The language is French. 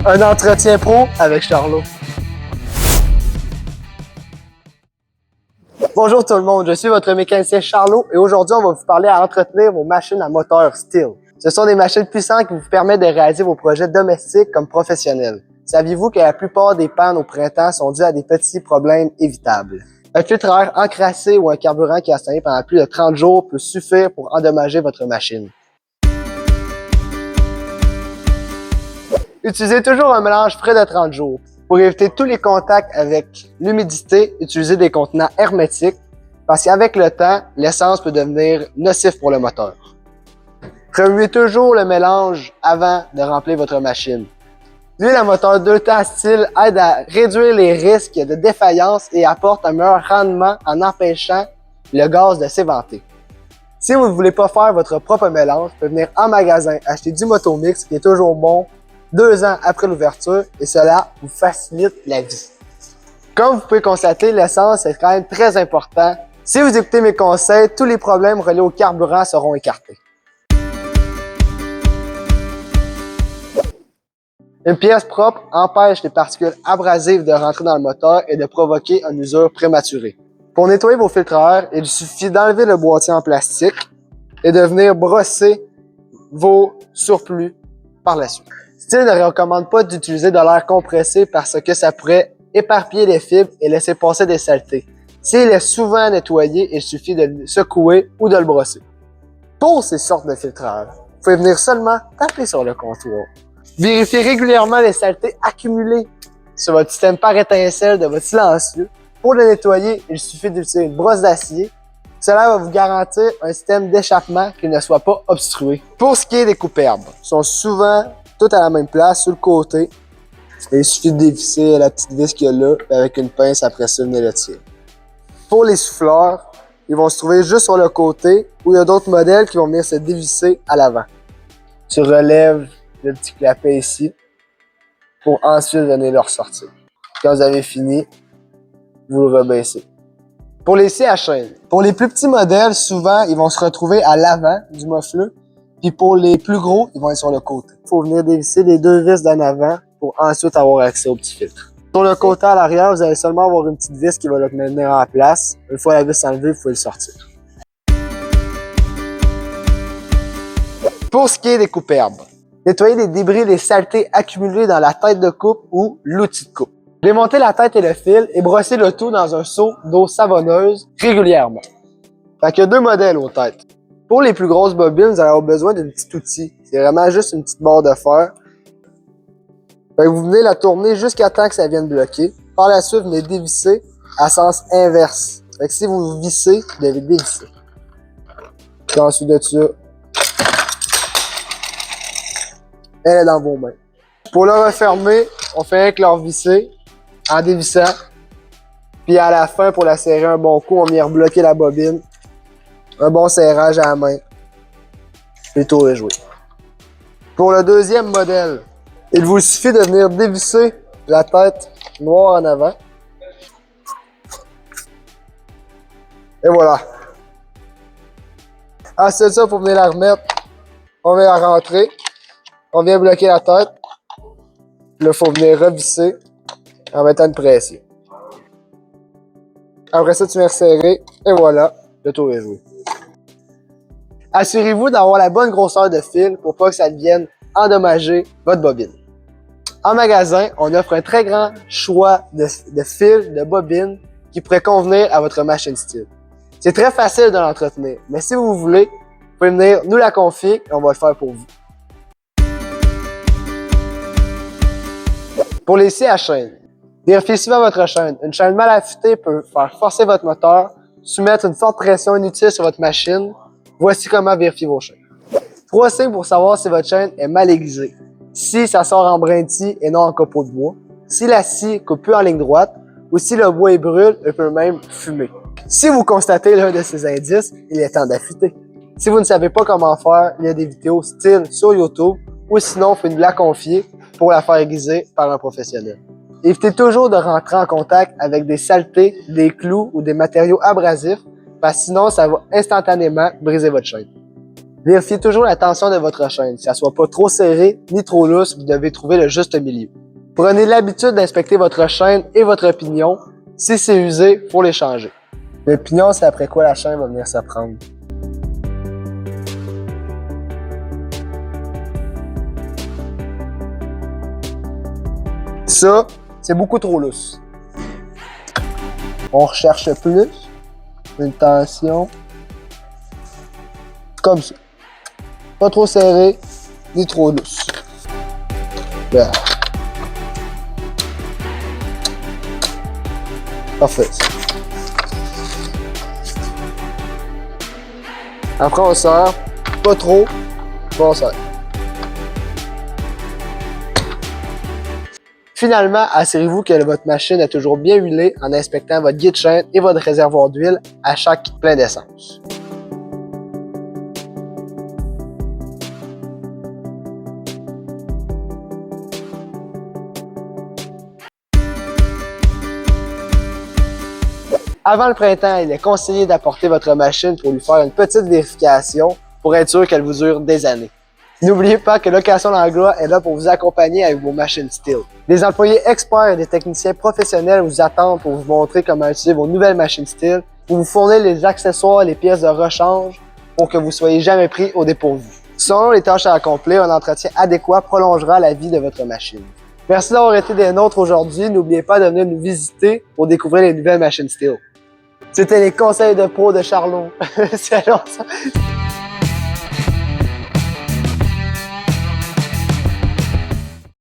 Un entretien pro avec Charlot. Bonjour tout le monde, je suis votre mécanicien Charlot et aujourd'hui on va vous parler à entretenir vos machines à moteur STIHL. Ce sont des machines puissantes qui vous permettent de réaliser vos projets domestiques comme professionnels. Saviez-vous que la plupart des pannes au printemps sont dues à des petits problèmes évitables? Un filtre à air encrassé ou un carburant qui a stagné pendant plus de 30 jours peut suffire pour endommager votre machine. Utilisez toujours un mélange frais de 30 jours. Pour éviter tous les contacts avec l'humidité, utilisez des contenants hermétiques parce qu'avec le temps, l'essence peut devenir nocif pour le moteur. Remuez toujours le mélange avant de remplir votre machine. L'huile à moteur 2 temps STIHL aide à réduire les risques de défaillance et apporte un meilleur rendement en empêchant le gaz de s'éventer. Si vous ne voulez pas faire votre propre mélange, vous pouvez venir en magasin acheter du Motomix qui est toujours bon 2 ans après l'ouverture et cela vous facilite la vie. Comme vous pouvez constater, l'essence est quand même très important. Si vous écoutez mes conseils, tous les problèmes reliés au carburant seront écartés. Une pièce propre empêche les particules abrasives de rentrer dans le moteur et de provoquer une usure prématurée. Pour nettoyer vos filtres à air, il suffit d'enlever le boîtier en plastique et de venir brosser vos surplus par la suite. STIHL ne recommande pas d'utiliser de l'air compressé parce que ça pourrait éparpiller les fibres et laisser passer des saletés. S'il est souvent nettoyé, il suffit de le secouer ou de le brosser. Pour ces sortes de filtres à air, vous pouvez venir seulement taper sur le comptoir. Vérifiez régulièrement les saletés accumulées sur votre système par étincelle de votre silencieux. Pour le nettoyer, il suffit d'utiliser une brosse d'acier. Cela va vous garantir un système d'échappement qui ne soit pas obstrué. Pour ce qui est des coupes-herbes, ils sont souvent toutes à la même place, sur le côté. Et il suffit de dévisser la petite vis qu'il y a là, et avec une pince, après ça, venir le tirer. Pour les souffleurs, ils vont se trouver juste sur le côté, ou il y a d'autres modèles qui vont venir se dévisser à l'avant. Tu relèves le petit clapet ici, pour ensuite venir le ressortir. Quand vous avez fini, vous le rebaissez. Pour les scies à chaîne, pour les plus petits modèles, souvent, ils vont se retrouver à l'avant du muffler. Puis pour les plus gros, ils vont être sur le côté. Il faut venir dévisser les 2 vis d'en avant pour ensuite avoir accès au petit filtre. Sur le côté à l'arrière, vous allez seulement avoir une petite vis qui va le maintenir en place. Une fois la vis enlevée, vous pouvez le sortir. Pour ce qui est des coupes-herbes, nettoyez les débris, les saletés accumulées dans la tête de coupe ou l'outil de coupe. Démontez la tête et le fil et brossez le tout dans un seau d'eau savonneuse régulièrement. Fait qu'il y a 2 modèles aux têtes. Pour les plus grosses bobines, vous allez avoir besoin d'un petit outil. C'est vraiment juste une petite barre de fer. Fait que vous venez la tourner jusqu'à temps que ça vienne bloquer. Par la suite, vous venez dévisser à sens inverse. Fait que si vous vissez, vous devez dévisser. Puis ensuite de ça, elle est dans vos mains. Pour le refermer, on fait avec leur visser en dévissant. Puis à la fin, pour la serrer un bon coup, on vient rebloquer la bobine. Un bon serrage à la main. Le tour est joué. Pour le deuxième modèle, il vous suffit de venir dévisser la tête noire en avant. Et voilà. Ensuite de ça, pour venir la remettre, on vient la rentrer. On vient bloquer la tête. Là, il faut venir revisser en mettant une pression. Après ça, tu viens resserrer. Et voilà, le tour est joué. Assurez-vous d'avoir la bonne grosseur de fil pour pas que ça vienne endommager votre bobine. En magasin, on offre un très grand choix de fils, de bobines qui pourraient convenir à votre machine STIHL. C'est très facile de l'entretenir, mais si vous voulez, vous pouvez venir nous la confier et on va le faire pour vous. Pour les scies à chaîne, vérifiez souvent votre chaîne. Une chaîne mal affûtée peut faire forcer votre moteur, soumettre une forte pression inutile sur votre machine. Voici comment vérifier vos chaînes. 3 signes pour savoir si votre chaîne est mal aiguisée. Si ça sort en brin-de-scie et non en copeaux de bois. Si la scie coupe plus en ligne droite. Ou si le bois brûle et peut même fumer. Si vous constatez l'un de ces indices, il est temps d'affûter. Si vous ne savez pas comment faire, il y a des vidéos STIHL sur YouTube. Ou sinon, vous pouvez nous la confier pour la faire aiguiser par un professionnel. Évitez toujours de rentrer en contact avec des saletés, des clous ou des matériaux abrasifs, parce que sinon, ça va instantanément briser votre chaîne. Vérifiez toujours la tension de votre chaîne. Si elle ne soit pas trop serrée ni trop lousse, vous devez trouver le juste milieu. Prenez l'habitude d'inspecter votre chaîne et votre pignon. Si c'est usé, il faut les changer. Le pignon, c'est après quoi la chaîne va venir se prendre. Ça, c'est beaucoup trop lousse. On recherche plus. Une tension. Comme ça. Pas trop serré, ni trop lousse. Voilà. Parfait. Après, on serre. Pas trop. Puis on serre. Finalement, assurez-vous que votre machine est toujours bien huilée en inspectant votre guide chaîne et votre réservoir d'huile à chaque plein d'essence. Avant le printemps, il est conseillé d'apporter votre machine pour lui faire une petite vérification pour être sûr qu'elle vous dure des années. N'oubliez pas que Location Langlois est là pour vous accompagner avec vos machines Stihl. Des employés experts et des techniciens professionnels vous attendent pour vous montrer comment utiliser vos nouvelles machines Stihl, pour vous fournir les accessoires et les pièces de rechange pour que vous soyez jamais pris au dépourvu. Selon les tâches à accomplir, un entretien adéquat prolongera la vie de votre machine. Merci d'avoir été des nôtres aujourd'hui. N'oubliez pas de venir nous visiter pour découvrir les nouvelles machines Stihl. C'était les conseils de pro de Charlot. C'est long ça.